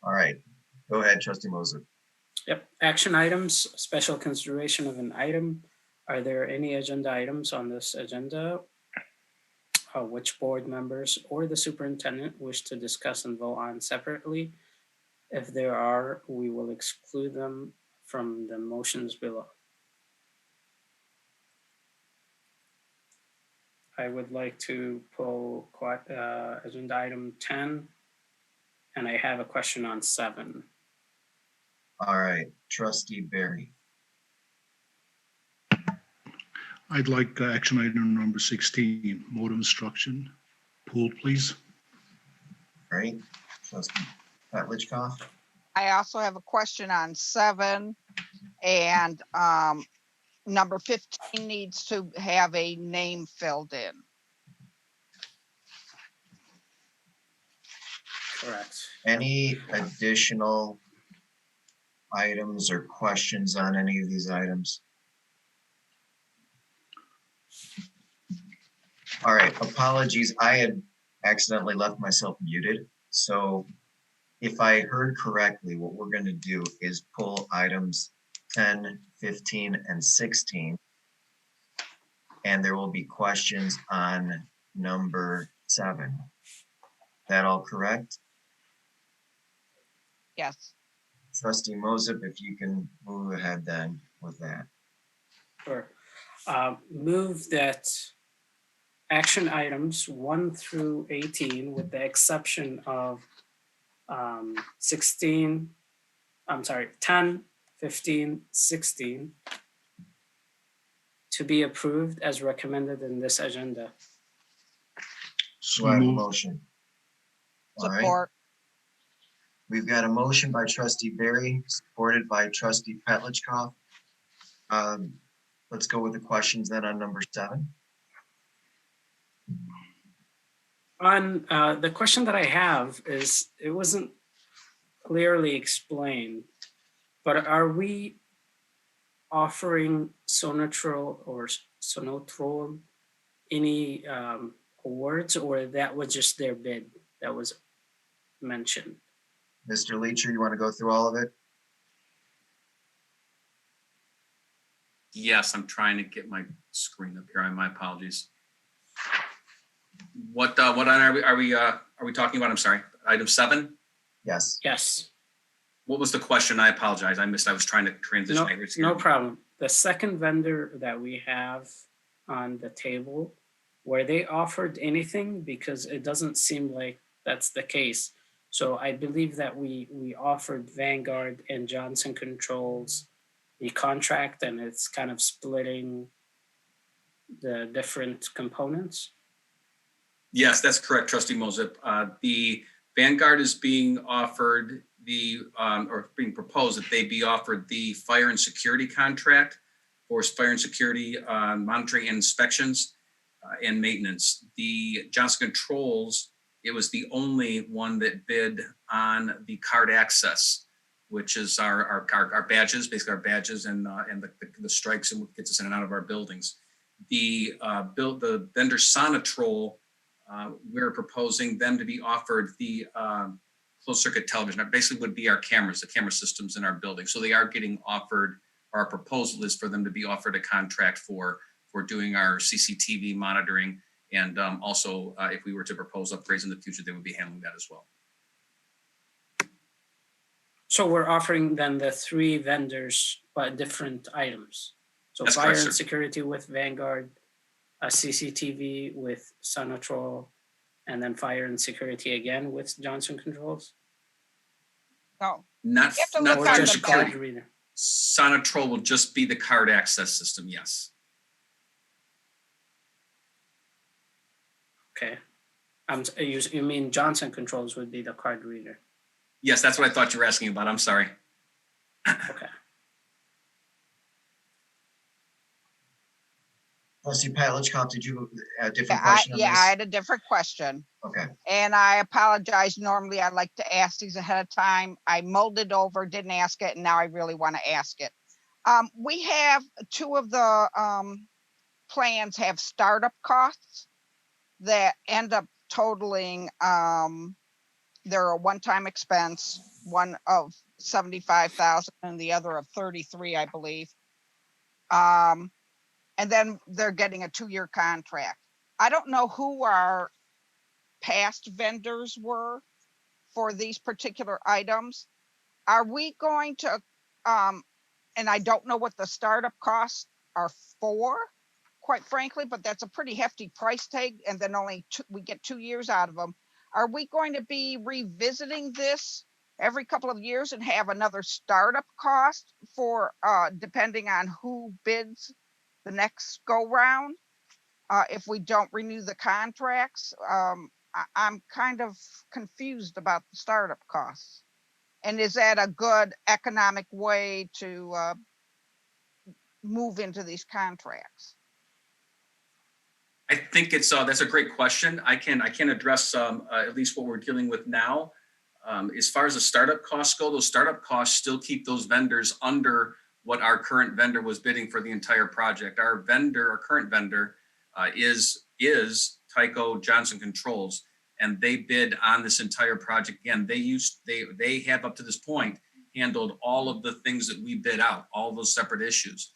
All right, go ahead, Trustee Moser. Yep. Action items, special consideration of an item. Are there any agenda items on this agenda? Which board members or the superintendent wish to discuss and vote on separately? If there are, we will exclude them from the motions below. I would like to pull agenda item 10, and I have a question on 7. All right, Trustee Barry. I'd like action item number 16, mode of instruction. Pulled, please. All right, Trustee Petlicoff. I also have a question on 7, and number 15 needs to have a name filled in. Correct. Any additional items or questions on any of these items? All right, apologies. I had accidentally left myself muted. So if I heard correctly, what we're going to do is pull items 10, 15, and 16. And there will be questions on number 7. That all correct? Yes. Trustee Mosip, if you can move ahead then with that. Sure. Move that action items 1 through 18, with the exception of 10, 15, 16, to be approved as recommended in this agenda. So I have a motion. All right. Support. We've got a motion by Trustee Barry, supported by Trustee Petlicoff. Let's go with the questions then on number 7. On the question that I have is, it wasn't clearly explained, but are we offering Sonatrol or Sonotrol any awards, or that was just their bid that was mentioned? Mr. Leacher, you want to go through all of it? Yes, I'm trying to get my screen up here. My apologies. What are we talking about? I'm sorry. Item 7? Yes. Yes. What was the question? I apologize. I missed. I was trying to transition. No problem. The second vendor that we have on the table, were they offered anything? Because it doesn't seem like that's the case. So I believe that we offered Vanguard and Johnson Controls the contract, and it's kind of splitting the different components. Yes, that's correct, Trustee Mosip. The Vanguard is being offered or being proposed that they be offered the fire and security contract for fire and security monitoring and inspections and maintenance. The Johnson Controls, it was the only one that bid on the card access, which is our badges, basically our badges and the strikes and what gets us in and out of our buildings. The vendor Sonatrol, we're proposing them to be offered the closed circuit television. That basically would be our cameras, the camera systems in our building. So they are getting offered, our proposal is for them to be offered a contract for doing our CCTV monitoring. And also, if we were to propose upgrades in the future, they would be handling that as well. So we're offering then the 3 vendors, but different items. So That's fire correct, and sir. security with Vanguard, a CCTV with Sonatrol, and then fire and security again with Johnson Controls? No. Not You have to not look fire on and the security. Card reader. Sonatrol will just be the card access system, yes. Okay. You mean Johnson Controls would be the card reader? Yes, that's what I thought you were asking about. I'm sorry. Okay. Trustee Petlicoff, did you have a different question on Yeah, this? I had a different question. Okay. And I apologize. Normally I like to ask these ahead of time. I mulled it over, didn't ask it, and now I really want to ask it. We have 2 of the plans have startup costs that end up totaling They're a one-time expense, one of 75,000 and the other of 33, I believe. And then they're getting a 2-year contract. I don't know who our past vendors were for these particular items. Are we going to, and I don't know what the startup costs are for, quite frankly, but that's a pretty hefty price tag, and then we get 2 years out of them. Are we going to be revisiting this every couple of years and have another startup cost for, depending on who bids the next go round? If we don't renew the contracts, I'm kind of confused about the startup costs. And is that a good economic way to move into these contracts? I think it's that's a great question. I can address at least what we're dealing with now. As far as the startup costs go, those startup costs still keep those vendors under what our current vendor was bidding for the entire project. Our current vendor is Tyco Johnson Controls, and they bid on this entire project. Again, they have up to this point handled all of the things that we bid out, all those separate issues.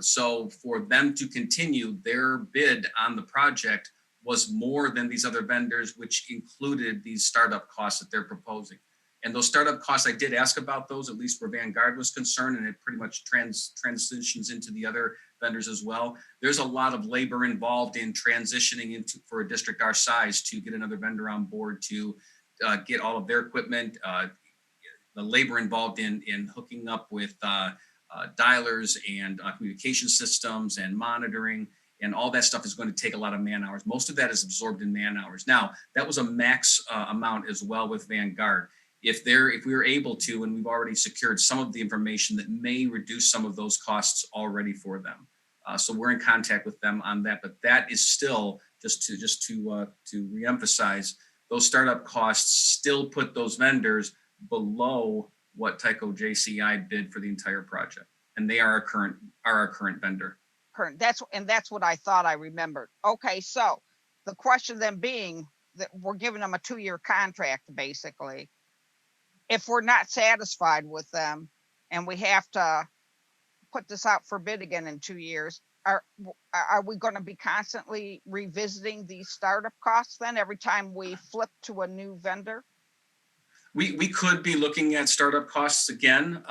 So for them to continue, their bid on the project was more than these other vendors, which included these startup costs that they're proposing. And those startup costs, I did ask about those, at least where Vanguard was concerned, and it pretty much transitions into the other vendors as well. There's a lot of labor involved in transitioning into, for a district our size, to get another vendor on board to get all of their equipment, the labor involved in hooking up with dialers and communication systems and monitoring, and all that stuff is going to take a lot of man hours. Most of that is absorbed in man hours. Now, that was a max amount as well with Vanguard. If we were able to, and we've already secured some of the information that may reduce some of those costs already for them. So we're in contact with them on that, but that is still, just to reemphasize, those startup costs still put those vendors below what Tyco JCI bid for the entire project. And they are our current vendor. That's what I thought I remembered. Okay, so the question then being that we're giving them a 2-year contract, basically. If we're not satisfied with them and we have to put this out for bid again in 2 years, are we going to be constantly revisiting these startup costs then every time we flip to a new vendor? We could be looking at startup costs again,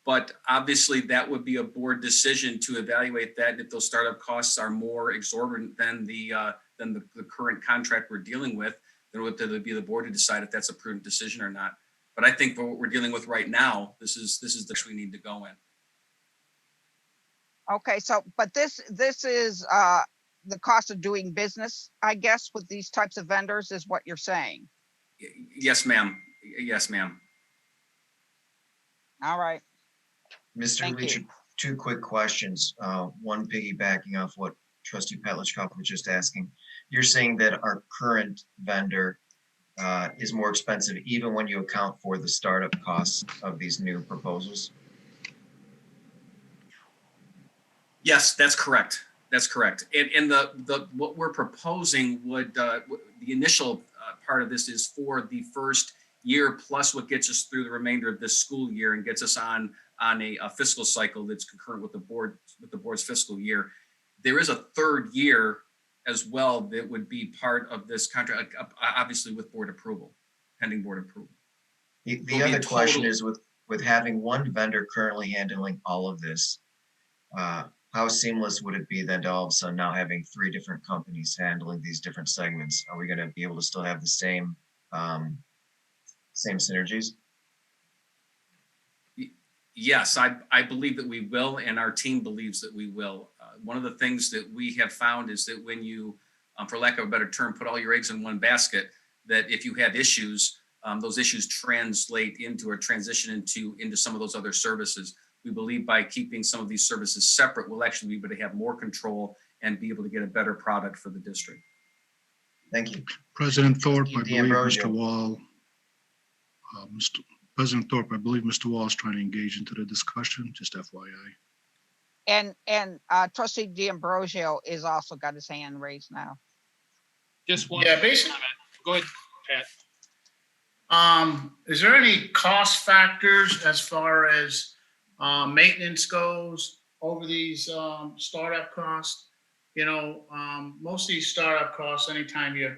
but obviously that would be a board decision to evaluate that. And if those startup costs are more exorbitant than the current contract we're dealing with, then it would be the board to decide if that's a prudent decision or not. But I think for what we're dealing with right now, this is the we need to go in. Okay, so but this is the cost of doing business, I guess, with these types of vendors is what you're saying. Yes, ma'am. Yes, ma'am. All right. Mr. Leach, 2 quick questions. One piggybacking off what Trustee Petlicoff was just asking. You're saying that our current vendor is more expensive even when you account for the startup costs of these new proposals? Yes, that's correct. That's correct. And the what we're proposing would the initial part of this is for the first year plus what gets us through the remainder of this school year and gets us on a fiscal cycle that's concurrent with the board's fiscal year. There is a 3rd year as well that would be part of this contract, obviously with board approval, pending board approval. The other question is with having one vendor currently handling all of this, how seamless would it be then to all of a sudden now having 3 different companies handling these different segments? Are we going to be able to still have the same synergies? Yes, I believe that we will, and our team believes that we will. One of the things that we have found is that when you, for lack of a better term, put all your eggs in one basket, that if you have issues, those issues translate into or transition into some of those other services. We believe by keeping some of these services separate, we'll actually be able to have more control and be able to get a better product for the district. Thank you. President Thorpe, I believe D'Ambrosio. Mr. Wall, President Thorpe, I believe Mr. Wall is trying to engage into the discussion, just FYI. And Trustee D'Ambrosio is also got his hand raised now. Just one. Yeah, basically, comment. Go ahead, Pat. Is there any cost factors as far as maintenance goes over these startup costs? You know, most of these startup costs, anytime you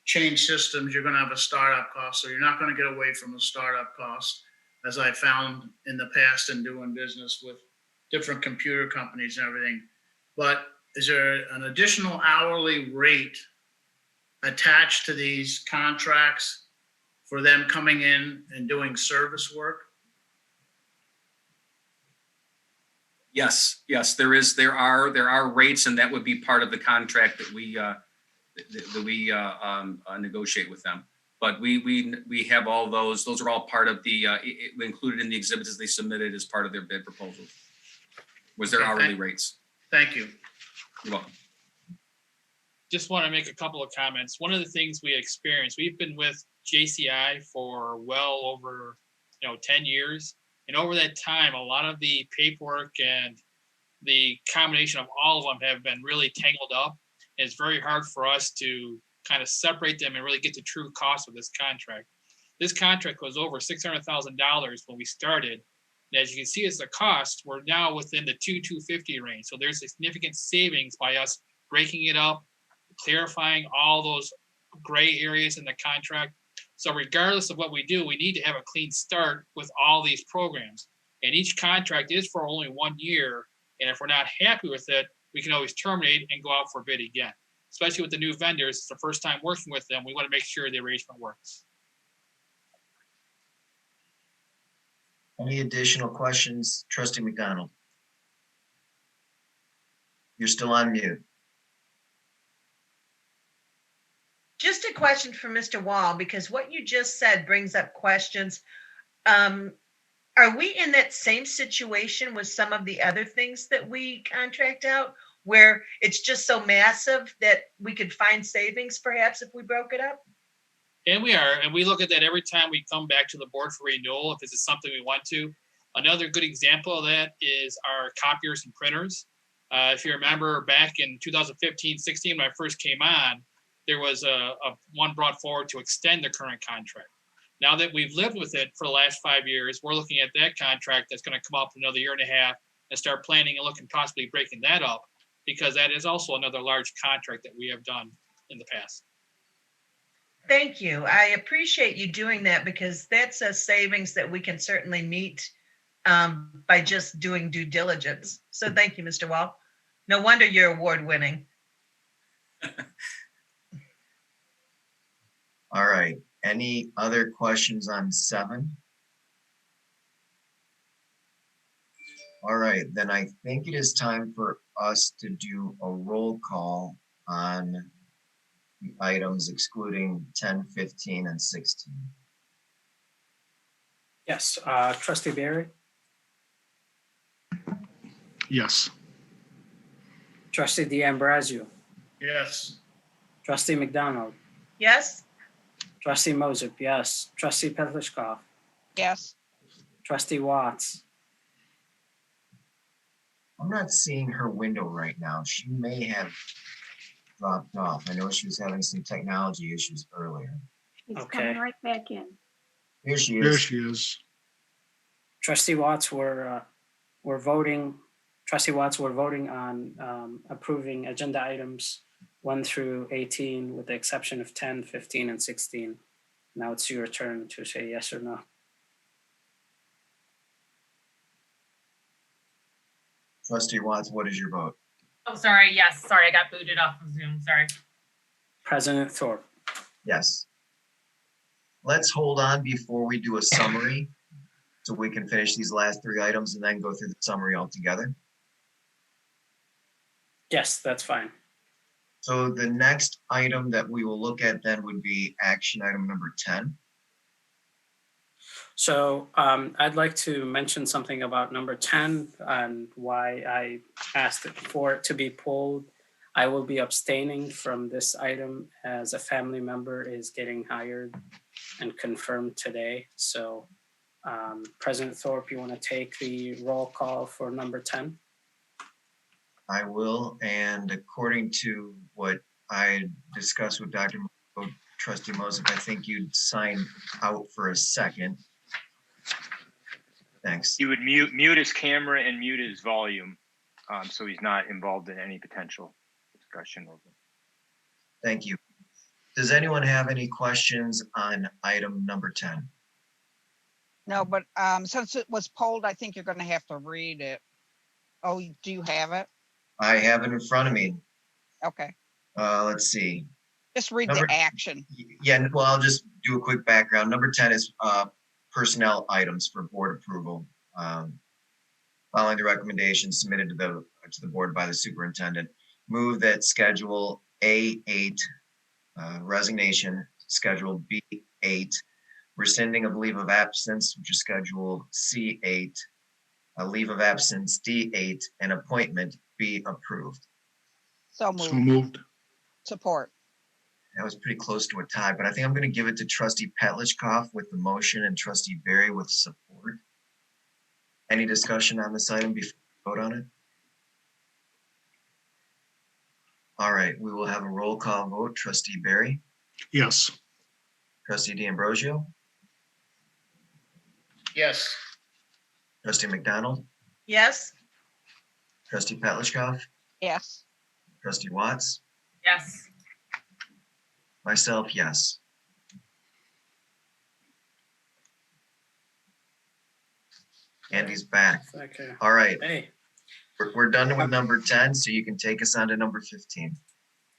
change systems, you're going to have a startup cost. So you're not going to get away from a startup cost, as I found in the past in doing business with different computer companies and everything. But is there an additional hourly rate attached to these contracts for them coming in and doing service work? Yes, there are rates, and that would be part of the contract that we negotiate with them. But we have all those. Those are all part of the included in the exhibits as they submitted as part of their bid proposal. Was their hourly rates? Thank you. You're welcome. Just want to make a couple of comments. One of the things we experienced, we've been with JCI for well over 10 years. And over that time, a lot of the paperwork and the combination of all of them have been really tangled up. And it's very hard for us to kind of separate them and really get the true cost of this contract. This contract was over $600,000 when we started. And as you can see, as the cost, we're now within the $250 range. So there's a significant savings by us breaking it up, clarifying all those gray areas in the contract. So regardless of what we do, we need to have a clean start with all these programs. And each contract is for only 1 year. And if we're not happy with it, we can always terminate and go out for bid again. Especially with the new vendors, it's the first time working with them. We want to make sure the arrangement works. Any additional questions, Trustee McDonald? You're still on mute. Just a question for Mr. Wall, because what you just said brings up questions. Are we in that same situation with some of the other things that we contract out, where it's just so massive that we could find savings perhaps if we broke it up? And we are, and we look at that every time we come back to the board for renewal, if this is something we want to. Another good example of that is our copiers and printers. If you remember back in 2015-16, when I first came on, there was a one brought forward to extend the current contract. Now that we've lived with it for the last 5 years, we're looking at that contract that's going to come up in another year and a half and start planning and looking possibly breaking that up, because that is also another large contract that we have done in the past. Thank you. I appreciate you doing that, because that's a savings that we can certainly meet by just doing due diligence. So thank you, Mr. Wall. No wonder you're award winning. All right. Any other questions on 7? All right, then I think it is time for us to do a roll call on the items excluding 10, 15, and 16. Yes, Trustee Barry, Yes. Trustee D'Ambrosio, Yes. Trustee McDonald, Yes? Trustee Moses, yes. Trustee Petlishkov, Yes. Trustee Watts, I'm not seeing her window right now. She may have dropped off. I know she was having some technology issues earlier. He's Okay. coming right back in. Here she There is. she is. Trustee Watts, we're voting. Trustee Watts, we're voting on approving agenda items 1 through 18, with the exception of 10, 15, and 16. Now it's your turn to say yes or no. Trustee Watts, what is your vote? Oh, sorry. Yes. Sorry. I got booted off of Zoom. Sorry. President Thorpe. Yes. Let's hold on before we do a summary so we can finish these last 3 items and then go through the summary altogether. Yes, that's fine. So the next item that we will look at then would be action item number 10. So I'd like to mention something about number 10 and why I asked for it to be pulled. I will be abstaining from this item as a family member is getting hired and confirmed today. So President Thorpe, you want to take the roll call for number 10? I will, and according to what I discussed with Dr. Mo, trustee Moses, I think you'd sign out for a second. Thanks. He would mute his camera and mute his volume, so he's not involved in any potential discussion. Thank you. Does anyone have any questions on item number 10? No, but since it was polled, I think you're gonna have to read it. Oh, do you have it? I have it in front of me. Okay, Let's see. just read Number- the action. Yeah, well, I'll just do a quick background. Number 10 is personnel items for board approval. Following the recommendations submitted to the board by the superintendent, move that schedule A8 resignation, schedule B8 rescinding of leave of absence, which is schedule C8, a leave of absence D8, and appointment be approved. So So moved. moved. Support. That was pretty close to a tie, but I think I'm going to give it to trustee Petlicoff with the motion and trustee Barry with support. Any discussion on this item before we vote on it? All right, we will have a roll call vote. Trustee Barry, Yes. trustee D'Ambrosio, Yes. trustee McDonald, Yes, trustee Petlicoff, Yes. trustee Watts, Yes. myself, yes. Andy's back. Okay. All right, Hey, we're done with number 10, so you can take us on to number 15.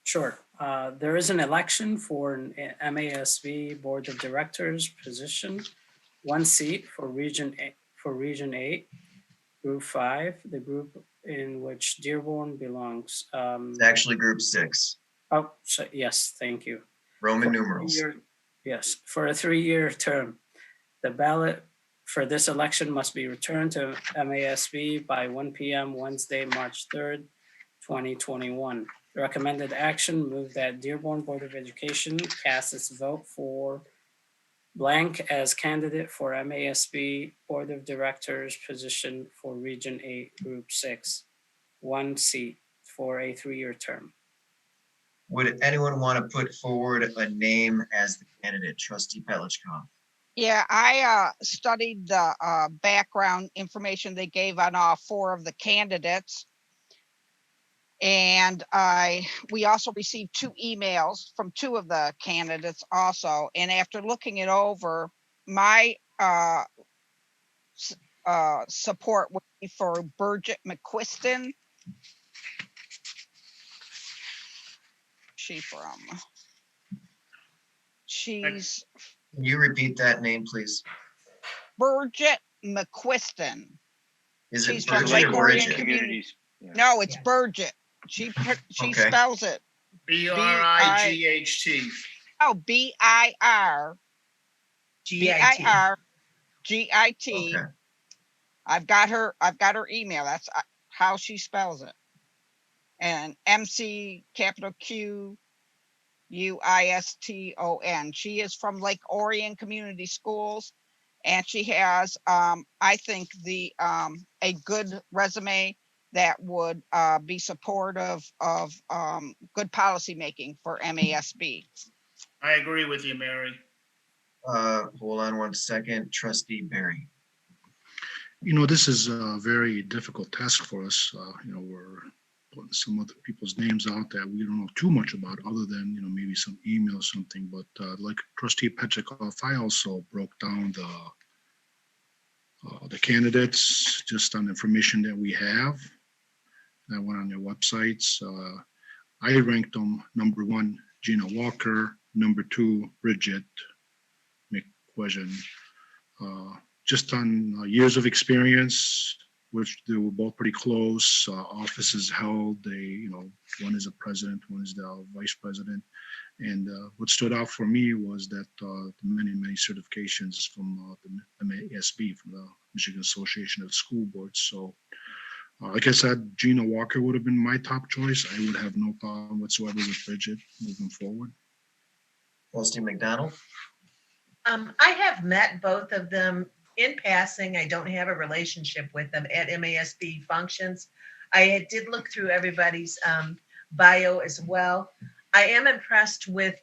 sure. There is an election for an MASB Board of Directors position, one seat for Region 8, Group 5, the group in which Dearborn belongs. It's actually group 6, Oh, so yes, thank you. Roman numerals. Yes, for a 3-year term. The ballot for this election must be returned to MASB by 1 p.m. Wednesday, March 3rd, 2021. The recommended action, move that Dearborn Board of Education cast its vote for blank as candidate for MASB Board of Directors position for Region 8, Group 6, one seat for a 3-year term. Would anyone want to put forward a name as the candidate? Trustee Petlicoff. Yeah, I studied the background information they gave on all 4 of the candidates. And we also received 2 emails from 2 of the candidates also. And after looking it over, my support would be for Bridget McQuiston. She's Can you repeat that name, please? Bridget McQuiston. Is She's it from Bridget Lake or Orion Bridget? Community. Yeah. No, it's Yeah. Bridget. She Okay. spells it. BRIGHT. Oh, BIR. GIT. BIRGIT. Okay. I've got her email. That's how she spells it. And MC capital Q UISTON. She is from Lake Orion Community Schools, and she has, I think, a good resume that would be supportive of good policy making for MASB. I agree with you, Mary. Hold on one second, trustee Barry. You know, this is a very difficult task for us. You know, we're putting some other people's names out that we don't know too much about, other than, you know, maybe some email or something. But like trustee Petlicoff, I also broke down the candidates just on information that we have. I went on their websites. I ranked them number 1, Gina Walker, number 2, Bridget McQuiston. Just on years of experience, which they were both pretty close. Offices held. They, you know, one is a president, one is the vice president. And what stood out for me was that the many certifications from the MASB, from the Michigan Association of School Boards. So, like I said, Gina Walker would have been my top choice. I would have no problem whatsoever with Bridget moving forward. Trustee McDonald? I have met both of them in passing. I don't have a relationship with them at MASB functions. I did look through everybody's bio as well. I am impressed with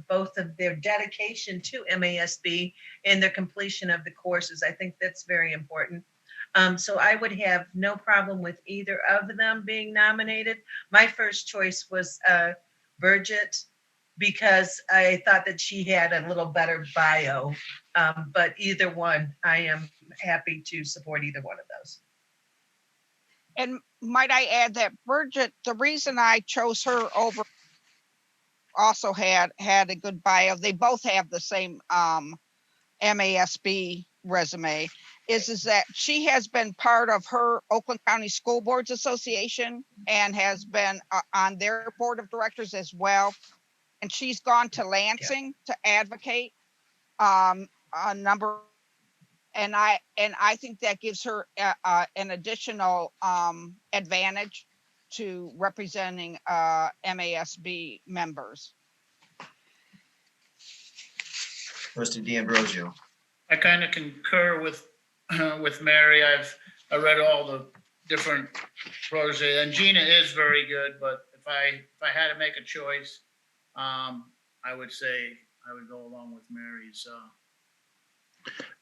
both of their dedication to MASB and their completion of the courses. I think that's very important. So I would have no problem with either of them being nominated. My first choice was Bridget, because I thought that she had a little better bio. But either one, I am happy to support either one of those. And might I add that Bridget, the reason I chose her over also had a good bio. They both have the same MASB resume. Is that she has been part of her Oakland County School Boards Association and has been on their board of directors as well. And she's gone to Lansing to advocate a number. And I think that gives her an additional advantage to representing MASB members. Trustee D'Ambrosio. I kind of concur with Mary. I read all the different protege, and Gina is very good. But if I had to make a choice, I would say I would go along with Mary's.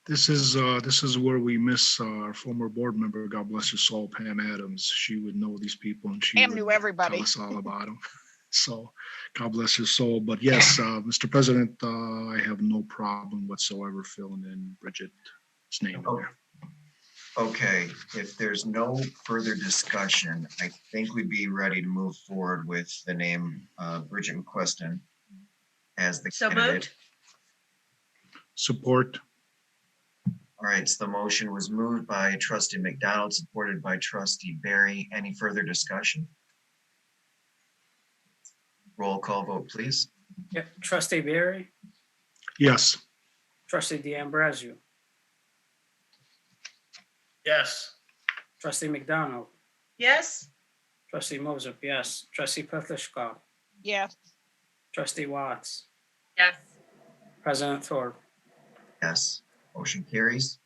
This is where we miss our former board member, God bless her soul, Pam Adams. She would know these people, and she Pam would knew everybody. tell us all about them. So God bless her soul. But yes, Mr. President, I have no problem whatsoever filling in Bridget's name in there. Okay, if there's no further discussion, I think we'd be ready to move forward with the name Bridget McQuiston as the So candidate. moved. Support. All right, so the motion was moved by Trustee McDonald, supported by Trustee Barry. Any further discussion? Roll call vote, please. Yep. Trustee Barry, Yes. Trustee D'Ambrosio, Yes. Trustee McDonald, Yes. Trustee Moses, yes. Trustee Petlicoff, Yes. Trustee Watts, Yes. President Thorpe. Yes, motion carries.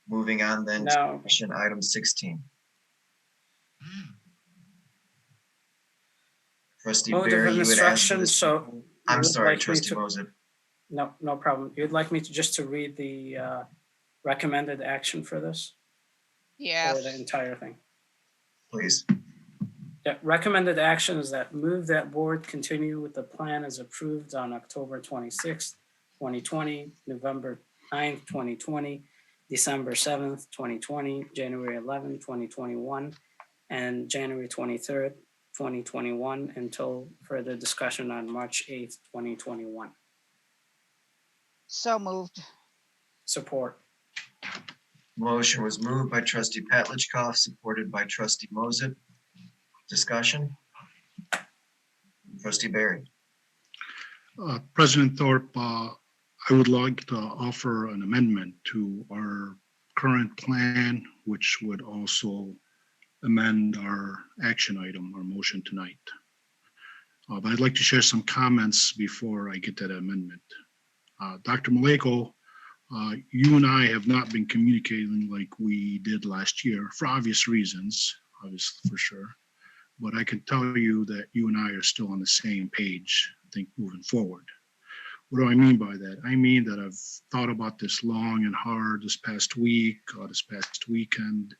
Moving on then to Now, action item 16. Trustee mode of Barry, you had asked for instruction, this. so. I'm you would sorry, like me Trustee to- Moses. No problem. You'd like me to just to read the recommended action for this? Or the Yes. entire thing? Please. Yeah, recommended action is that move that board continue with the plan as approved on October 26th, 2020, November 9th, 2020, December 7th, 2020, January 11th, 2021, and January 23rd, 2021, until further discussion on March 8th, 2021. So moved. Support. Motion was moved by Trustee Petlicoff, supported by Trustee Moses. Discussion? Trustee Barry. President Thorpe, I would like to offer an amendment to our current plan, which would also amend our action item, our motion tonight. But I'd like to share some comments before I get to that amendment. Dr. Maleko, you and I have not been communicating like we did last year for obvious reasons, obviously for sure. But I can tell you that you and I are still on the same page, I think, moving forward. What do I mean by that? I mean that I've thought about this long and hard this past week, this past weekend.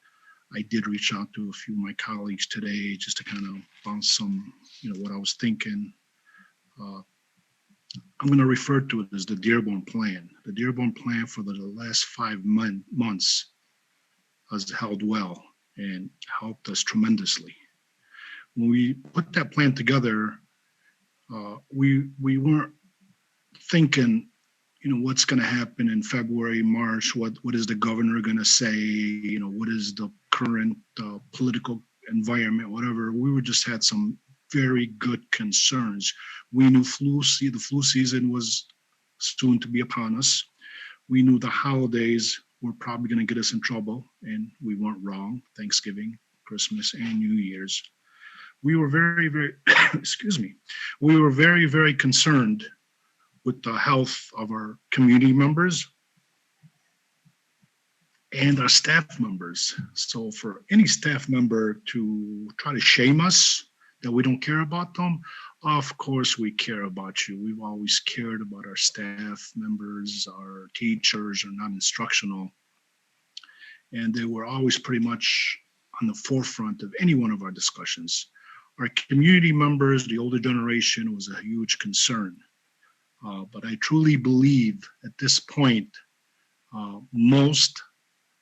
I did reach out to a few of my colleagues today just to kind of bounce some, what I was thinking. I'm going to refer to it as the Dearborn plan. The Dearborn plan for the last 5 months has held well and helped us tremendously. When we put that plan together, we weren't thinking, what's going to happen in February, March, what is the governor going to say, what is the current political environment, whatever. We just had some very good concerns. We knew the flu season was soon to be upon us. We knew the holidays were probably going to get us in trouble, and we weren't wrong. Thanksgiving, Christmas, and New Year's. We were very, very, excuse me, we were very, very concerned with the health of our community members and our staff members. So for any staff member to try to shame us, that we don't care about them. Of course, we care about you. We've always cared about our staff members, our teachers, or non-instructional. And they were always pretty much on the forefront of any one of our discussions. Our community members, the older generation, was a huge concern. But I truly believe at this point, most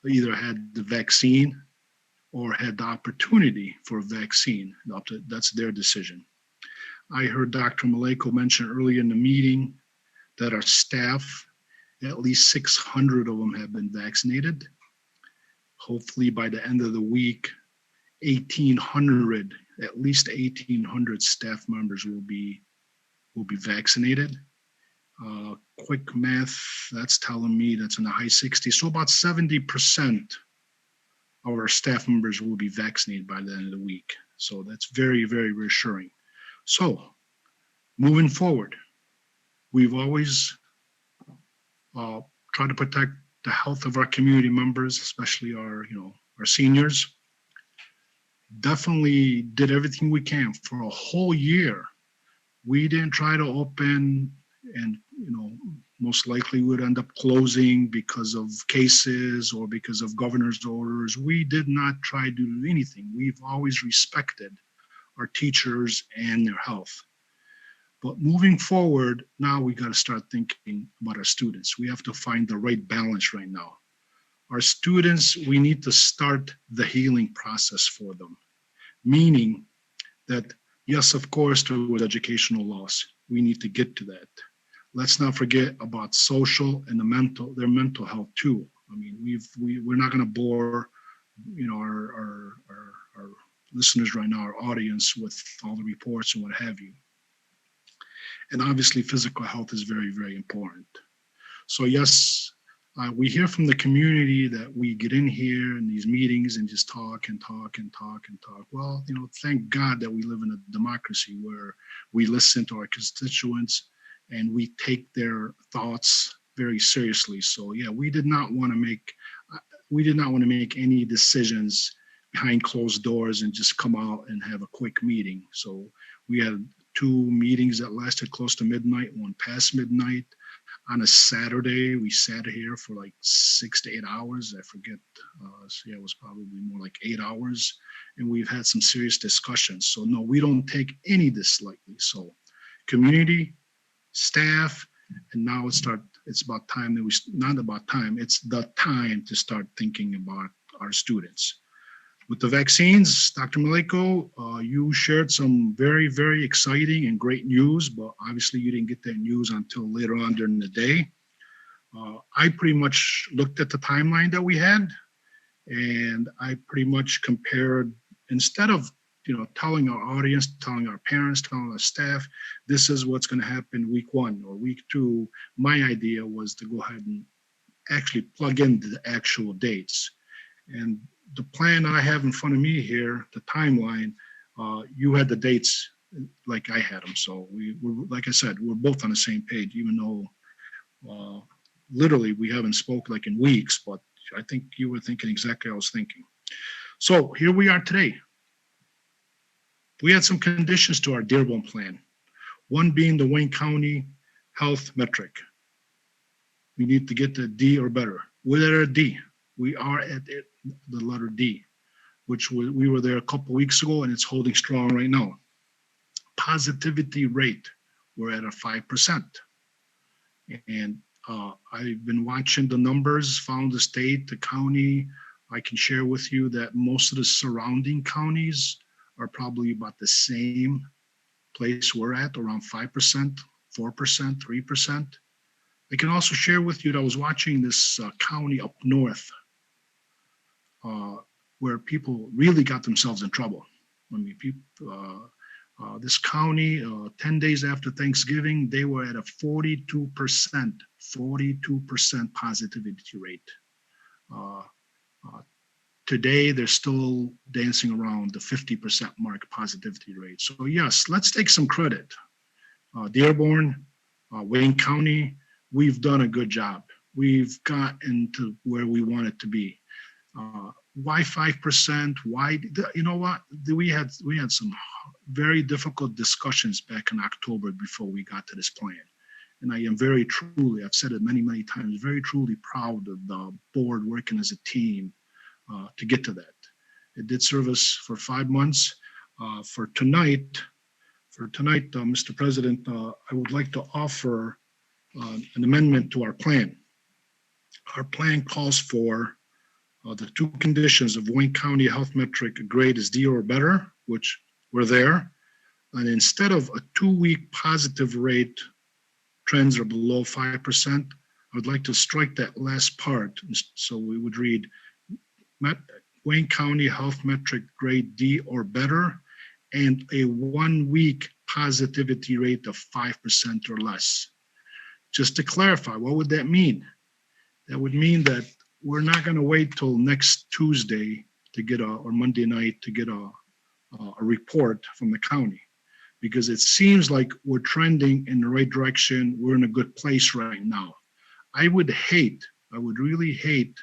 either had the vaccine or had the opportunity for a vaccine. That's their decision. I heard Dr. Maleko mention earlier in the meeting that our staff, at least 600 of them have been vaccinated. Hopefully by the end of the week, 1,800, at least 1,800 staff members will be vaccinated. Quick math, that's telling me that's in the high 60s. So about 70% of our staff members will be vaccinated by the end of the week. So that's very, very reassuring. So moving forward, we've always tried to protect the health of our community members, especially our seniors. Definitely did everything we can for a whole year. We didn't try to open, and most likely would end up closing because of cases or because of governor's orders. We did not try to do anything. We've always respected our teachers and their health. But moving forward, now we got to start thinking about our students. We have to find the right balance right now. Our students, we need to start the healing process for them, meaning that, yes, of course, there was educational loss. We need to get to that. Let's not forget about social and their mental health too. I mean, we're not going to bore, our listeners right now, our audience, with all the reports and what have you. And obviously, physical health is very, very important. So yes, we hear from the community that we get in here in these meetings and just talk and talk and talk and talk. Well, thank God that we live in a democracy where we listen to our constituents and we take their thoughts very seriously. So yeah, we did not want to make any decisions behind closed doors and just come out and have a quick meeting. So we had 2 meetings that lasted close to midnight, one past midnight. On a Saturday, we sat here for like 6 to 8 hours. I forget. So yeah, it was probably more like 8 hours. And we've had some serious discussions. So no, we don't take any of this lightly. So community, staff, and now it's about time that it's the time to start thinking about our students. With the vaccines, Dr. Maleko, you shared some very, very exciting and great news, but obviously you didn't get that news until later on during the day. I pretty much looked at the timeline that we had, and I pretty much compared, instead of telling our audience, telling our parents, telling our staff, this is what's going to happen week 1 or week 2, my idea was to go ahead and actually plug in the actual dates. And the plan I have in front of me here, the timeline, you had the dates like I had them. So we're, like I said, we're both on the same page, even though literally we haven't spoke like in weeks, but I think you were thinking exactly what I was thinking. So here we are today. We had some conditions to our Dearborn plan. One being the Wayne County health metric. We need to get to D or better. We're at a D. We are at the letter D, which we were there a couple weeks ago, and it's holding strong right now. Positivity rate, we're at a 5%. And I've been watching the numbers, found the state, the county. I can share with you that most of the surrounding counties are probably about the same place we're at, around 5%, 4%, 3%. I can also share with you that I was watching this county up north where people really got themselves in trouble. I mean, this county, 10 days after Thanksgiving, they were at a 42% positivity rate. Today, they're still dancing around the 50% mark positivity rate. So yes, let's take some credit. Dearborn, Wayne County, we've done a good job. We've gotten to where we want it to be. Why 5%? Why, you know what? We had some very difficult discussions back in October before we got to this plan. And I am very truly, I've said it many, many times, very truly proud of the board working as a team to get to that. It did serve us for 5 months. For tonight, Mr. President, I would like to offer an amendment to our plan. Our plan calls for the 2 conditions of Wayne County health metric grade is D or better, which were there. And instead of a 2-week positive rate, trends are below 5%, I would like to strike that last part. So we would read Wayne County health metric grade D or better, and a 1-week positivity rate of 5% or less. Just to clarify, what would that mean? That would mean that we're not going to wait till next Tuesday to get or Monday night to get a report from the county, because it seems like we're trending in the right direction. We're in a good place right now. I would really hate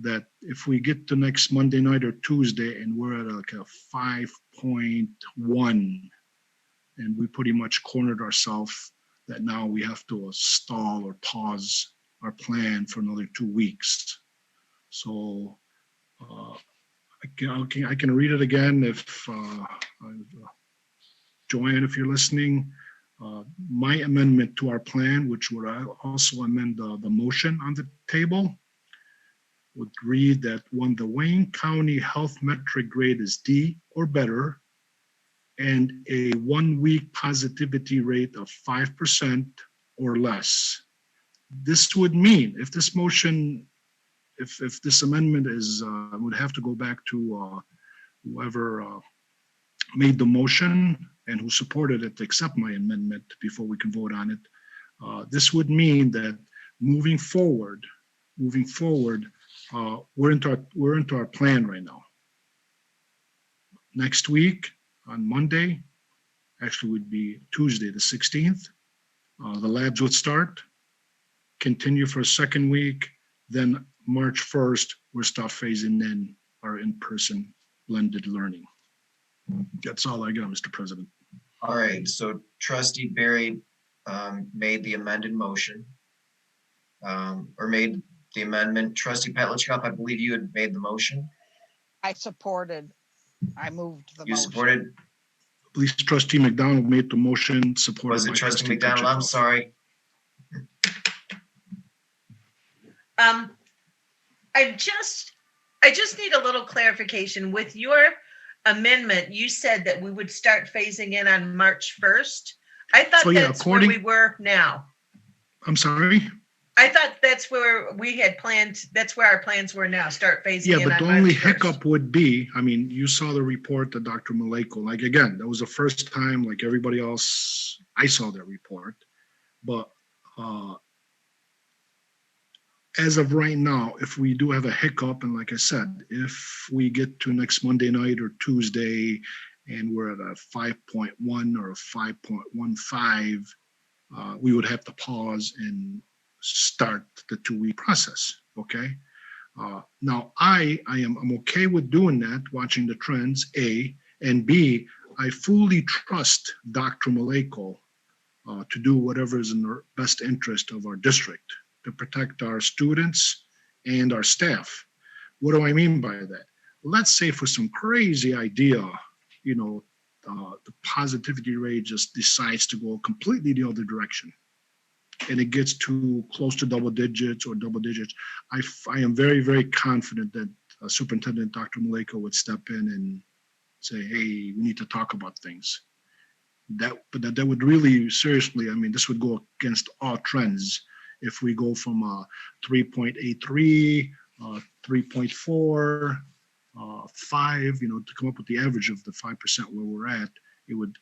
that if we get to next Monday night or Tuesday and we're at like a 5.1 and we pretty much cornered ourselves, that now we have to stall or pause our plan for another 2 weeks. So I can read it again if Joanne, if you're listening. My amendment to our plan, which would also amend the motion on the table, would read that when the Wayne County health metric grade is D or better, and a 1-week positivity rate of 5% or less. This would mean, if this motion, if this amendment is, would have to go back to whoever made the motion and who supported it to accept my amendment before we can vote on it. This would mean that moving forward, we're into our plan right now. Next week on Monday, actually would be Tuesday, the 16th, the labs would start, continue for a second week, then March 1st, we'll start phasing in our in-person blended learning. That's all I got, Mr. President. All right, so Trustee Barry made the amended motion, or made the amendment. Trustee Petlicoff, I believe you had made the motion. I moved the motion. You supported? At least Trustee McDonald made the motion, supported Was it by Trustee McDonald? I'm sorry. I just need a little clarification. With your amendment, you said that we would start phasing in on March 1st. I thought that's where we were now. I'm sorry? I thought that's where we had planned, that's where our plans were now, start phasing in on March 1st. Yeah, but the only hiccup would be, I mean, you saw the report that Dr. Maleko, like again, that was the first time, like everybody else, I saw that report. But as of right now, if we do have a hiccup, and like I said, if we get to next Monday night or Tuesday and we're at a 5.1 or a 5.15, we would have to pause and start the 2-week process. Okay. Now I'm okay with doing that, watching the trends, A, and B, I fully trust Dr. Maleko to do whatever is in the best interest of our district to protect our students and our staff. What do I mean by that? Let's say for some crazy idea, the positivity rate just decides to go completely the other direction, and it gets too close to double digits. I am very, very confident that Superintendent Dr. Maleko would step in and say, hey, we need to talk about things. That would really seriously, I mean, this would go against all trends. If we go from 3.83, 3.4, 5, to come up with the average of the 5% where we're at, it wouldn't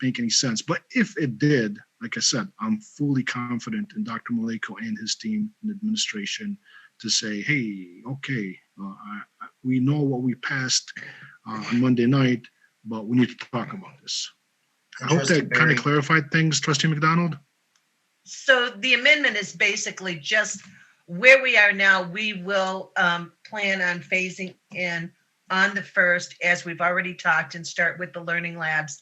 make any sense. But if it did, like I said, I'm fully confident in Dr. Maleko and his team and administration to say, hey, okay, we know what we passed on Monday night, but we need to talk about this. I hope that kind of clarified things, Trustee McDonald. So the amendment is basically just where we are now. We will plan on phasing in on the first, as we've already talked, and start with the learning labs.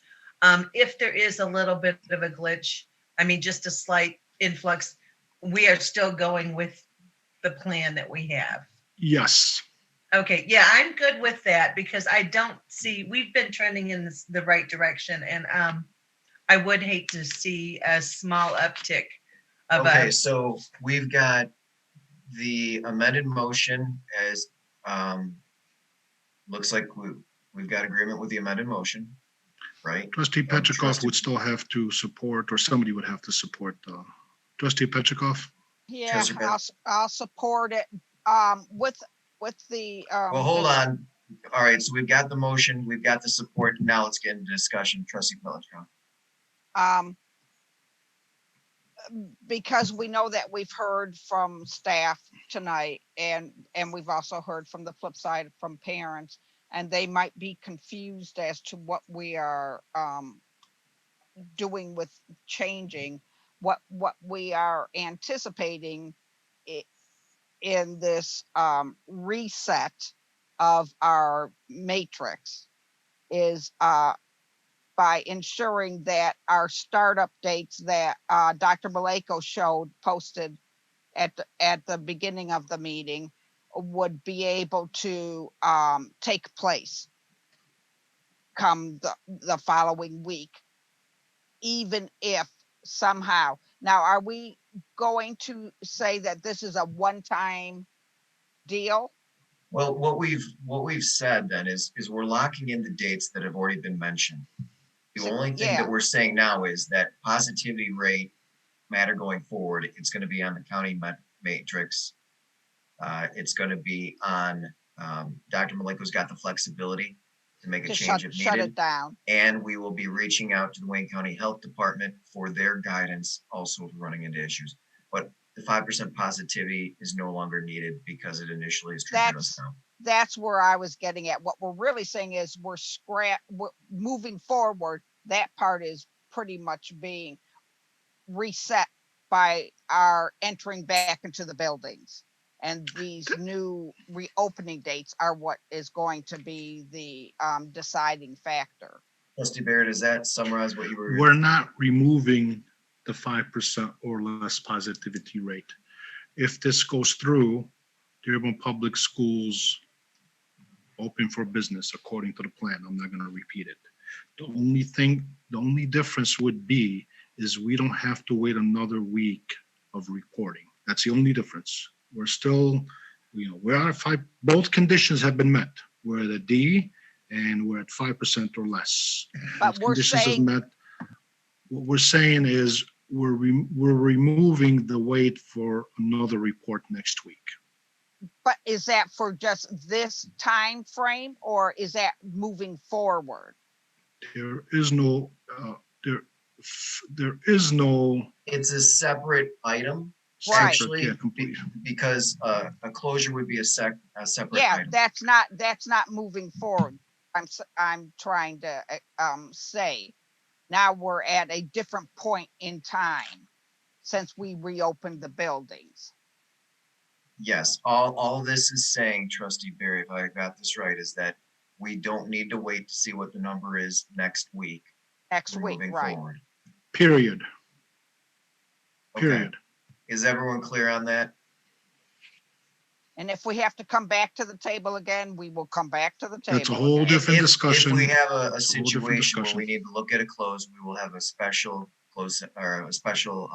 If there is a little bit of a glitch, I mean, just a slight influx, we are still going with the plan that we have. Yes. Okay, yeah, I'm good with that because I don't see, we've been trending in the right direction, and I would hate to see a small uptick of Okay, a, so we've got the amended motion as, looks like we've got agreement with the amended motion, right? Trustee Petrikov Trustee- would still have to support, or somebody would have to support Trustee Petrikov. Yeah, Treasurer Bell. I'll support it, with the, Well, hold on. All right, so we've got the motion, we've got the support. Now let's get into discussion. Trustee Petrikov. um, because we know that we've heard from staff tonight, and we've also heard from the flip side from parents, and they might be confused as to what we are doing with changing what we are anticipating in this reset of our matrix is by ensuring that our startup dates that Dr. Maleko posted at the beginning of the meeting would be able to take place come the following week, even if somehow. Now, are we going to say that this is a one-time deal? Well, what we've said then is we're locking in the dates that have already been mentioned. The So, only thing yeah. that we're saying now is that positivity rate matter going forward, it's going to be on the county matrix. It's going to be on, Dr. Maleko's got the flexibility to make a To change if shut it needed. down. And we will be reaching out to the Wayne County Health Department for their guidance also running into issues. But the 5% positivity is no longer needed because it initially is triggered us now. That's where I was getting at. What we're really saying is we're moving forward. That part is pretty much being reset by our entering back into the buildings. And these new reopening dates are what is going to be the deciding factor. Trustee Barrett, does that summarize what you were? We're not removing the 5% or less positivity rate. If this goes through, Dearborn Public Schools open for business according to the plan. I'm not going to repeat it. The only difference would be is we don't have to wait another week of reporting. That's the only difference. We're still, we're at 5, both conditions have been met. We're at a D and we're at 5% or less. But Both we're conditions have saying- met. What we're saying is we're removing the wait for another report next week. But is that for just this time frame, or is that moving forward? There is no, there is no. It's a separate item. Right. Actually, Yeah, completely. because a closure would be a separate Yeah, item. that's not moving forward. I'm trying to say, now we're at a different point in time since we reopened the buildings. Yes, all this is saying, Trustee Barry, if I got this right, is that we don't need to wait to see what the number is next week. Next We're week, moving right? forward. Period. Okay. Period. Is everyone clear on that? And if we have to come back to the table again, we will come back to the table. That's a whole again. different If discussion. we have a It's a whole different situation where discussion. we need to look at a close, we will have a special close or a special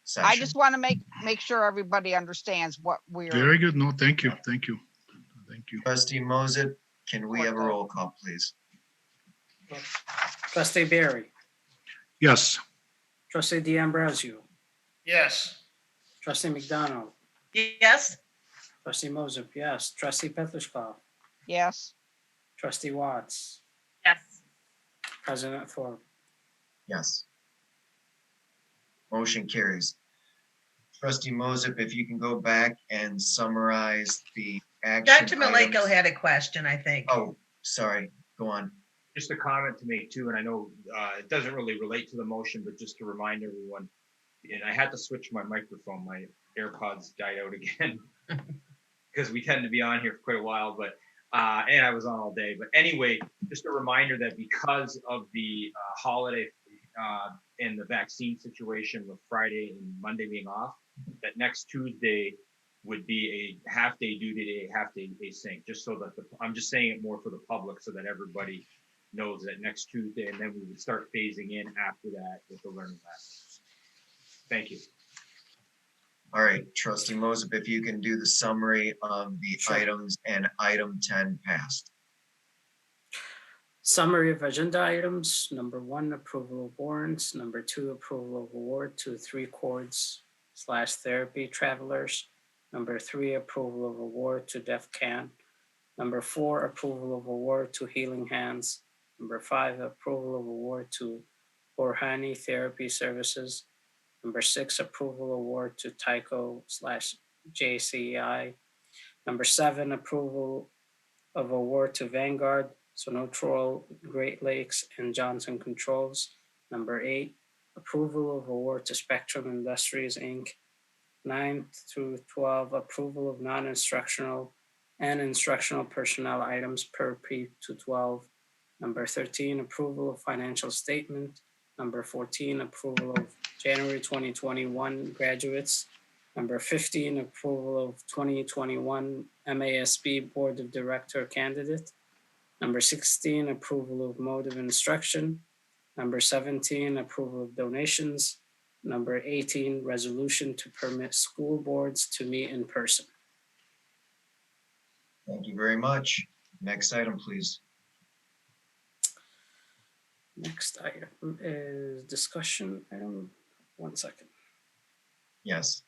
session. I just want to make sure everybody understands what we're. Very good. No, thank you. Thank you. Thank you. Trustee Moses, can we have a roll call, please? Trustee Barry, Yes. Trustee D'Ambrosio, yes. Trustee McDonald, yes, Trustee Moses, yes. Trustee Petrikov, Yes, Trustee Watts, Yes. President Thorpe. Yes. Motion carries. Trustee Moses, if you can go back and summarize the action Dr. Maleko items. had a question, I think. Oh, sorry, go on. Just a comment to make too, and I know it doesn't really relate to the motion, but just to remind everyone, and I had to switch my microphone, my AirPods died out again, because we tend to be on here for quite a while, but And I was on all day. But anyway, just a reminder that because of the holiday and the vaccine situation with Friday and Monday being off, that next Tuesday would be a half-day duty day, half-day async, just so that I'm just saying it more for the public so that everybody knows that next Tuesday, and then we would start phasing in after that with the learning labs. Thank you. All right, Trustee Moses, if you can do the summary of the items and item 10 passed. Summary of agenda items. Number 1, approval of warrants. Number 2, approval of award to 3 Chords/Therapy Travelers. Number 3, approval of award to DEFCAN. Number 4, approval of award to Healing Hands. Number 5, approval of award to Borhani Therapy Services. Number 6, approval award to Tyco/JCI. Number 7, approval of award to Vanguard, Sonotrol, Great Lakes, and Johnson Controls. Number 8, approval of award to Spectrum Industries, Inc. 9 through 12, approval of non-instructional and instructional personnel items per P12. Number 13, approval of financial statement. Number 14, approval of January 2021 graduates. Number 15, approval of 2021 MASB Board of Director candidate. Number 16, approval of mode of instruction. Number 17, approval of donations. Number 18, resolution to permit school boards to meet in person. Thank you very much. Next item, please. Next item is discussion item. 1 second. Yes.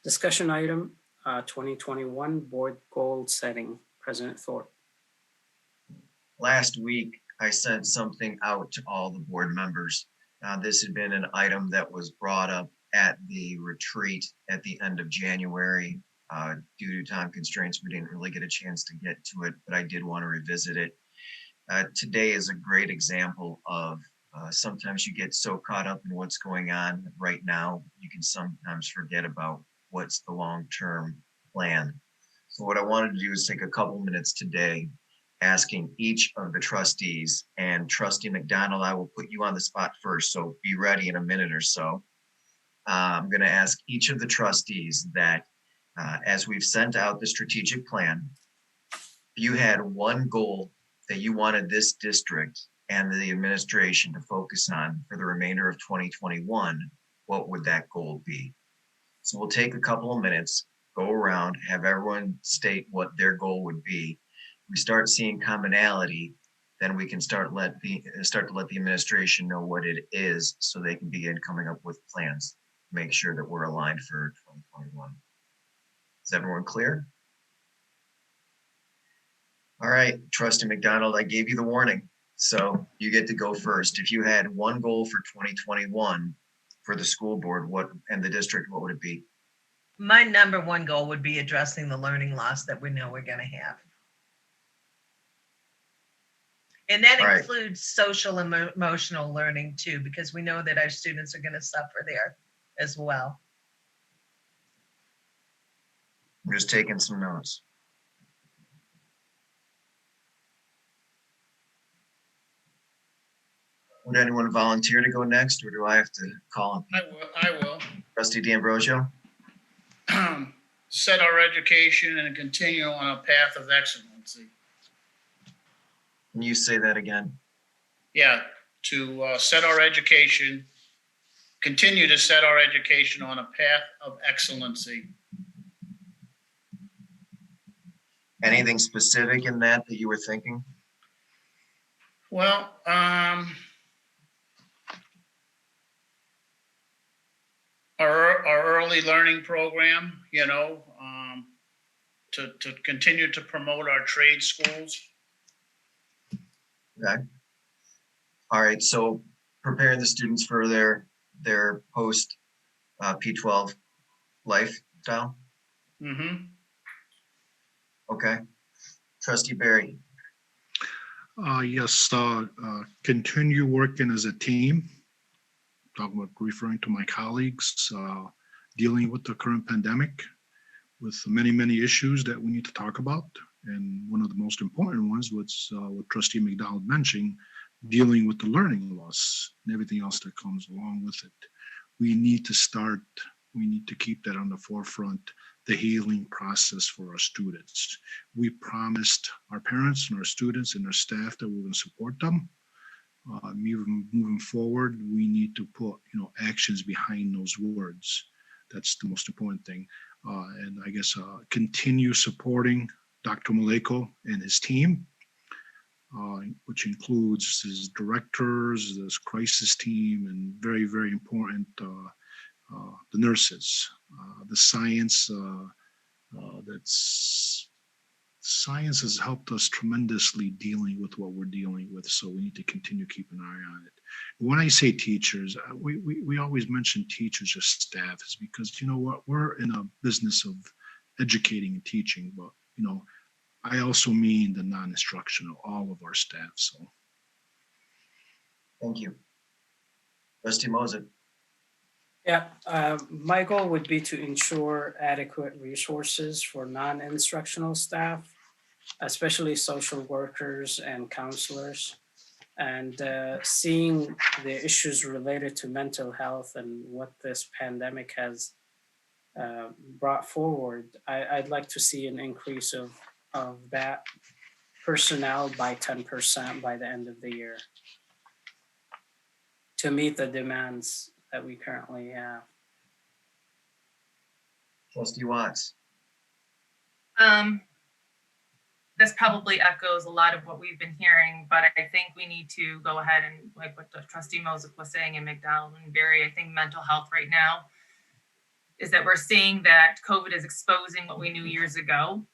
Discussion item 2021 board goal setting. President Thorpe. Last week, I sent something out to all the board members. This had been an item that was brought up at the retreat at the end of January. Due to time constraints, we didn't really get a chance to get to it, but I did want to revisit it. Today is a great example of sometimes you get so caught up in what's going on right now, you can sometimes forget about what's the long-term plan. So what I wanted to do is take a couple minutes today asking each of the trustees, and Trustee McDonald, I will put you on the spot first, so be ready in a minute or so. I'm going to ask each of the trustees that as we've sent out the strategic plan, if you had one goal that you wanted this district and the administration to focus on for the remainder of 2021, what would that goal be? So we'll take a couple of minutes, go around, have everyone state what their goal would be. We start seeing commonality, then we can start to let the administration know what it is so they can begin coming up with plans, make sure that we're aligned for 2021. Is everyone clear? All right, Trustee McDonald, I gave you the warning, so you get to go first. If you had one goal for 2021 for the school board, what and the district, what would it be? My number 1 goal would be addressing the learning loss that we know we're going to have. And that All right. includes social and emotional learning too, because we know that our students are going to suffer there as well. I'm just taking some notes. Would anyone volunteer to go next, or do I have to call on I will. Trustee D'Ambrosio? Set our education and continue on a path of excellency. Can you say that again? Yeah, to set our education, continue to set our education on a path of excellency. Anything specific in that you were thinking? Well, our early learning program, you know, to continue to promote our trade schools. Okay. All right, so preparing the students for their post P12 lifestyle. Mm-hmm. Okay. Trustee Barry. Yes, continue working as a team. Talking about referring to my colleagues, dealing with the current pandemic with many, many issues that we need to talk about. And one of the most important ones was what Trustee McDowell mentioned, dealing with the learning loss and everything else that comes along with it. We need to keep that on the forefront, the healing process for our students. We promised our parents and our students and our staff that we're going to support them. Moving forward, we need to put actions behind those words. That's the most important thing. And I guess continue supporting Dr. Maleko and his team, which includes his directors, this crisis team, and very, very important, the nurses, the science. Science has helped us tremendously dealing with what we're dealing with, so we need to continue keeping an eye on it. When I say teachers, we always mention teachers as staff, is because you know what, we're in a business of educating and teaching, but I also mean the non-instructional, all of our staff. So Thank you. Trustee Moses. Yeah, my goal would be to ensure adequate resources for non-instructional staff, especially social workers and counselors, and seeing the issues related to mental health and what this pandemic has brought forward. I'd like to see an increase of that personnel by 10% by the end of the year to meet the demands that we currently have. Trustee Watts. This probably echoes a lot of what we've been hearing, but I think we need to go ahead and, like what the Trustee Moses was saying, and McDowell and Barry, I think mental health right now is that we're seeing that COVID is exposing what we knew years ago.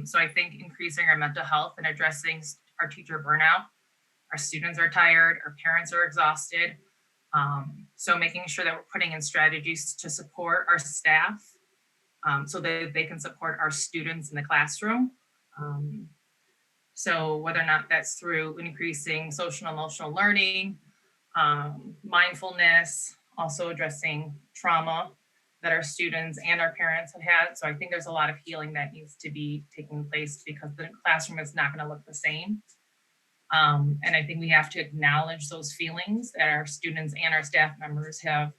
So I think increasing our mental health and addressing our teacher burnout. Our students are tired, our parents are exhausted. So making sure that we're putting in strategies to support our staff so that they can support our students in the classroom. So whether or not that's through increasing social and emotional learning, mindfulness, also addressing trauma that our students and our parents have had. So I think there's a lot of healing that needs to be taking place because the classroom is not going to look the same. And I think we have to acknowledge those feelings that our students and our staff members have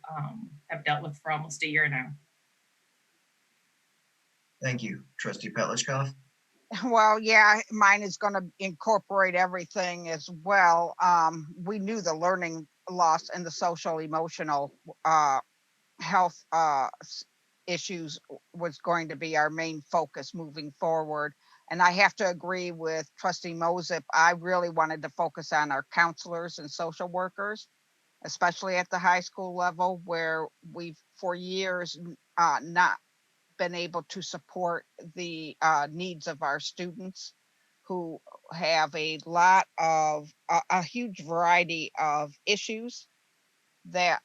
dealt with for almost a year now. Thank you. Trustee Petlishkov. Well, yeah, mine is going to incorporate everything as well. We knew the learning loss and the social emotional health issues was going to be our main focus moving forward. And I have to agree with Trustee Moses. I really wanted to focus on our counselors and social workers, especially at the high school level, where we've for years not been able to support the needs of our students who have a lot of a huge variety of issues that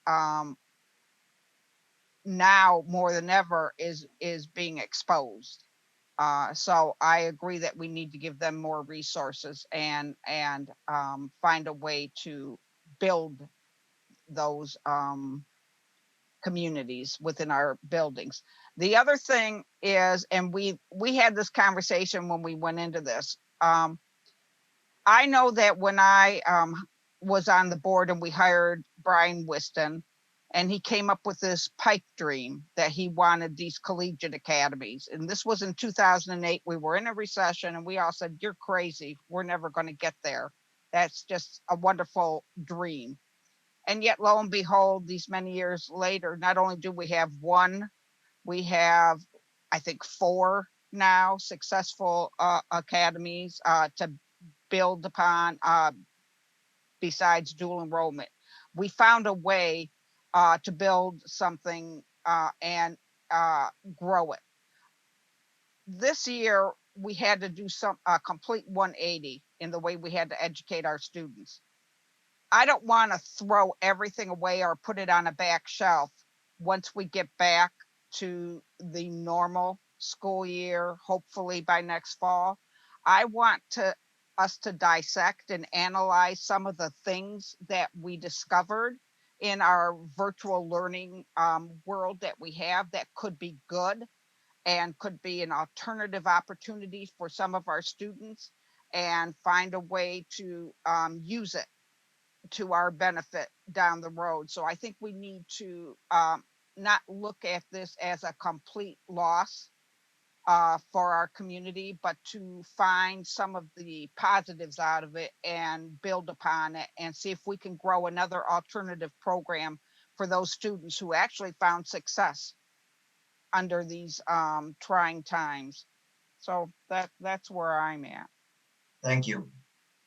now more than ever is being exposed. So I agree that we need to give them more resources and find a way to build those communities within our buildings. The other thing is, and we had this conversation when we went into this. I know that when I was on the board and we hired Brian Whiston, and he came up with this pipe dream that he wanted these collegiate academies. And this was in 2008. We were in a recession and we all said, you're crazy. We're never going to get there. That's just a wonderful dream. And yet, lo and behold, these many years later, not only do we have one, we have, I think, 4 now successful academies to build upon besides dual enrollment. We found a way to build something and grow it. This year, we had to do a complete 180 in the way we had to educate our students. I don't want to throw everything away or put it on a back shelf once we get back to the normal school year, hopefully by next fall. I want us to dissect and analyze some of the things that we discovered in our virtual learning world that we have that could be good and could be an alternative opportunity for some of our students, and find a way to use it to our benefit down the road. So I think we need to not look at this as a complete loss for our community, but to find some of the positives out of it and build upon it and see if we can grow another alternative program for those students who actually found success under these trying times. So that's where I'm at. Thank you.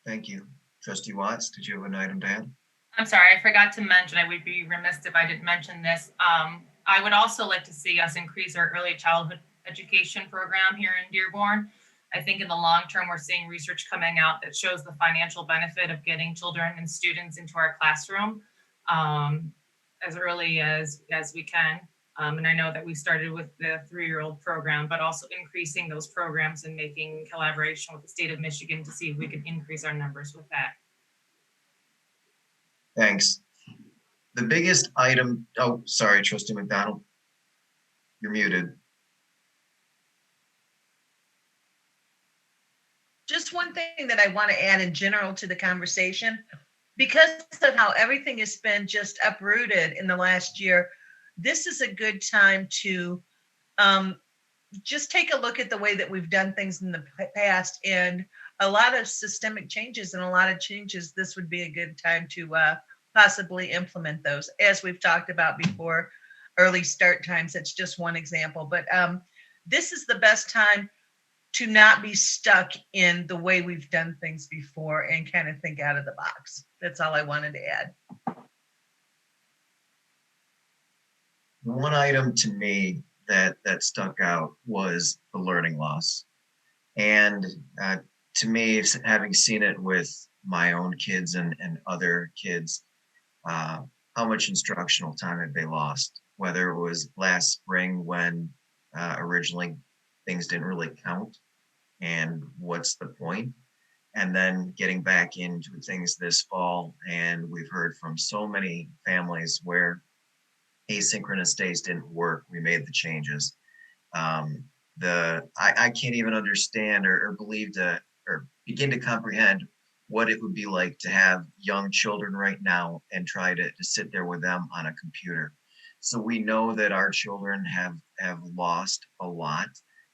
Thank you. Trustee Watts, did you have an item to add? I'm sorry, I forgot to mention, I would be remiss if I didn't mention this. I would also like to see us increase our early childhood education program here in Dearborn. I think in the long term, we're seeing research coming out that shows the financial benefit of getting children and students into our classroom as early as we can. And I know that we started with the 3-year-old program, but also increasing those programs and making collaboration with the state of Michigan to see if we can increase our numbers with that. Thanks. The biggest item, oh, sorry, Trustee McDonald. You're muted. Just one thing that I want to add in general to the conversation, because of how everything has been just uprooted in the last year, this is a good time to just take a look at the way that we've done things in the past, and a lot of systemic changes and a lot of changes. This would be a good time to possibly implement those, as we've talked about before. Early start times, that's just one example, but this is the best time to not be stuck in the way we've done things before and kind of think out of the box. That's all I wanted to add. One item to me that stuck out was the learning loss. And to me, having seen it with my own kids and other kids, how much instructional time have they lost? Whether it was last spring when originally things didn't really count, and what's the point? And then getting back into things this fall, and we've heard from so many families where asynchronous days didn't work. We made the changes. I can't even understand or believe or begin to comprehend what it would be like to have young children right now and try to sit there with them on a computer. So we know that our children have lost a lot,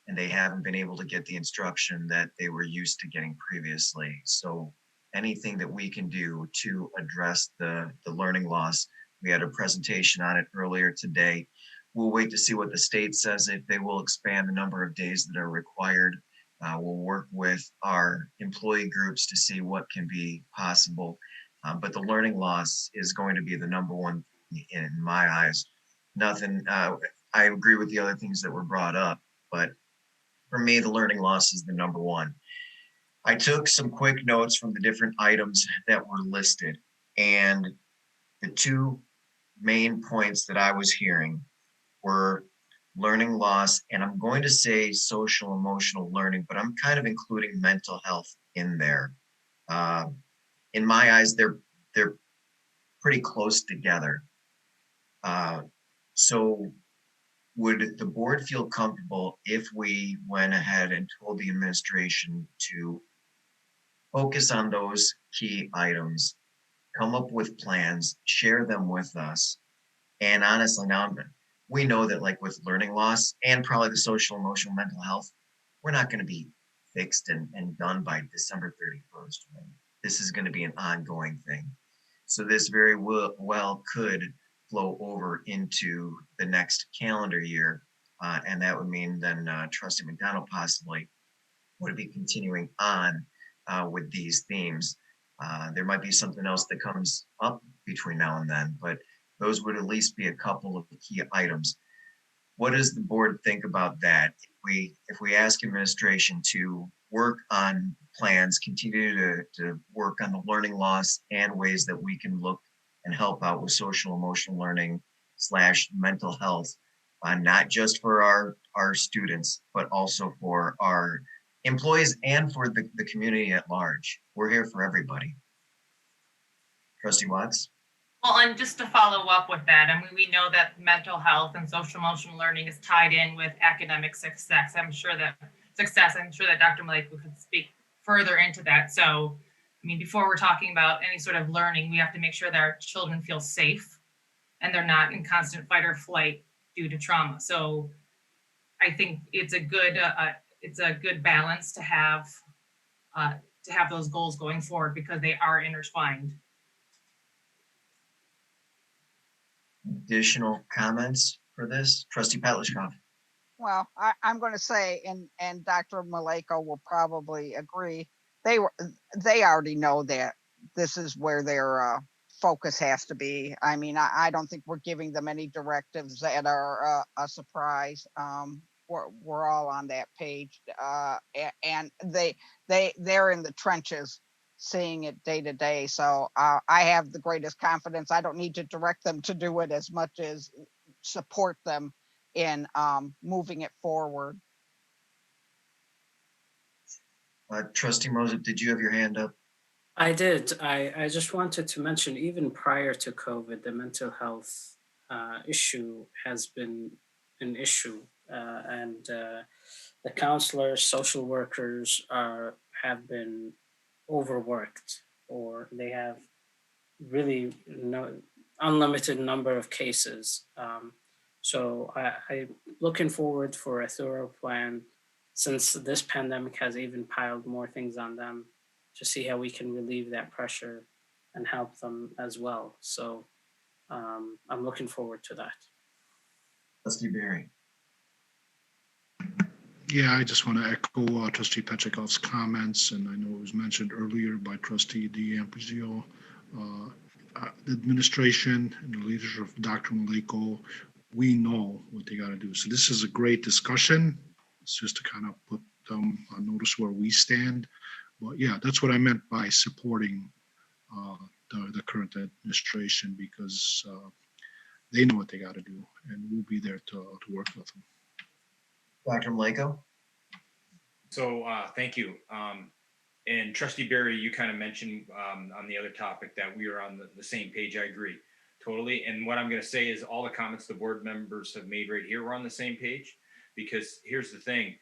and they haven't been able to get the instruction that they were used to getting previously. So anything that we can do to address the learning loss. We had a presentation on it earlier today. We'll wait to see what the state says, if they will expand the number of days that are required. We'll work with our employee groups to see what can be possible. But the learning loss is going to be the number one in my eyes. Nothing, I agree with the other things that were brought up, but for me, the learning loss is the number one. I took some quick notes from the different items that were listed, and the two main points that I was hearing were learning loss, and I'm going to say social emotional learning, but I'm kind of including mental health in there. In my eyes, they're pretty close together. So would the board feel comfortable if we went ahead and told the administration to focus on those key items, come up with plans, share them with us? And honestly, now we know that, like with learning loss and probably the social, emotional, mental health, we're not going to be fixed and done by December 31st. Right? This is going to be an ongoing thing. So this very well could flow over into the next calendar year. And that would mean then Trustee McDonald possibly would be continuing on with these themes. There might be something else that comes up between now and then, but those would at least be a couple of key items. What does the board think about that? If we ask administration to work on plans, continue to work on the learning loss and ways that we can look and help out with social emotional learning / mental health, not just for our students, but also for our employees and for the community at large. We're here for everybody. Trustee Watts? Well, and just to follow up with that, I mean, we know that mental health and social emotional learning is tied in with academic success. I'm sure that Dr. Malek could speak further into that. So, I mean, before we're talking about any sort of learning, we have to make sure that our children feel safe and they're not in constant fight or flight due to trauma. So, I think it's a good balance to have those goals going forward because they are intertwined. Additional comments for this? Trustee Petlishkov. Well, I'm going to say, and Dr. Maleko will probably agree, they already know that this is where their focus has to be. I mean, I don't think we're giving them any directives that are a surprise. We're all on that page, and they're in the trenches, seeing it day to day. So I have the greatest confidence. I don't need to direct them to do it as much as support them in moving it forward. Trustee Moses, did you have your hand up? I did. I just wanted to mention, even prior to COVID, the mental health issue has been an issue, and the counselors, social workers have been overworked, or they have really unlimited number of cases. So I'm looking forward for a thorough plan, since this pandemic has even piled more things on them, to see how we can relieve that pressure and help them as well. So I'm looking forward to that. Trustee Berry. Yeah, I just want to echo Trustee Petrikov's comments, and I know it was mentioned earlier by Trustee D'Ambrosio. The administration and the leadership of Dr. Maleko, we know what they got to do. So this is a great discussion. It's just to kind of put them on notice where we stand. But yeah, that's what I meant by supporting the current administration, because they know what they got to do, and we'll be there to work with them. Dr. Maleko. So thank you. And Trustee Berry, you kind of mentioned on the other topic that we are on the same page. I agree totally. And what I'm going to say is all the comments the board members have made right here, we're on the same page, because here's the thing.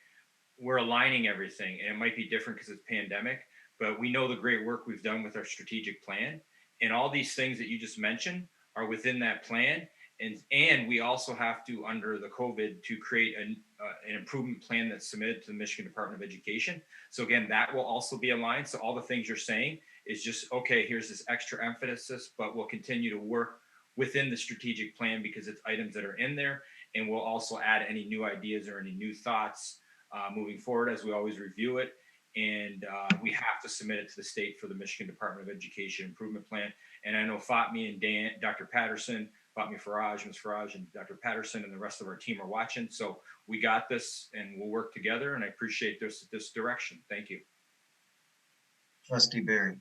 We're aligning everything, and it might be different because it's pandemic, but we know the great work we've done with our strategic plan, and all these things that you just mentioned are within that plan. And we also have to, under the COVID, to create an improvement plan that's submitted to the Michigan Department of Education. So again, that will also be aligned. So all the things you're saying is just, okay, here's this extra emphasis, but we'll continue to work within the strategic plan because it's items that are in there. And we'll also add any new ideas or any new thoughts moving forward as we always review it. And we have to submit it to the state for the Michigan Department of Education Improvement Plan. And I know Fatmi and Dan, Dr. Patterson, Fatmi Faraj, Ms. Faraj, and Dr. Patterson and the rest of our team are watching. So we got this, and we'll work together. And I appreciate this direction. Thank you. Trustee Berry.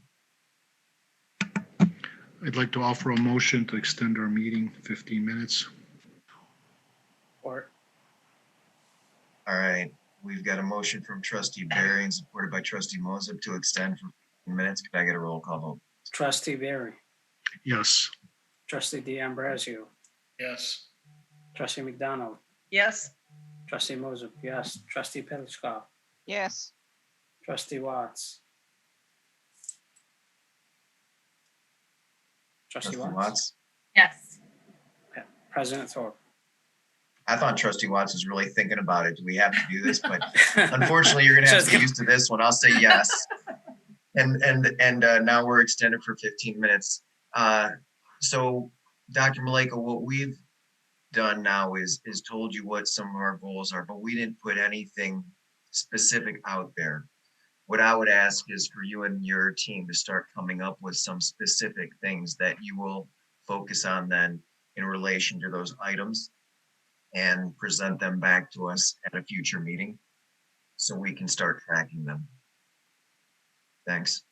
I'd like to offer a motion to extend our meeting 15 minutes. Or All right. We've got a motion from Trustee Berry and supported by Trustee Moses to extend for 15 minutes. Could I get a roll call vote? Trustee Berry, Yes. Trustee D'Ambrosio, Yes. Trustee McDonald, Yes, Trustee Moses, yes. Trustee Petlishkov, Yes, Trustee Watts. Trustee Watts. Yes. President Thorpe. I thought Trustee Watts was really thinking about it. Do we have to do this? But unfortunately, you're going to have to get used to this one. I'll say yes. And now we're extended for 15 minutes. So, Dr. Maleko, what we've done now is told you what some of our goals are, but we didn't put anything specific out there. What I would ask is for you and your team to start coming up with some specific things that you will focus on then in relation to those items, and present them back to us at a future meeting so we can start tracking them. Thanks.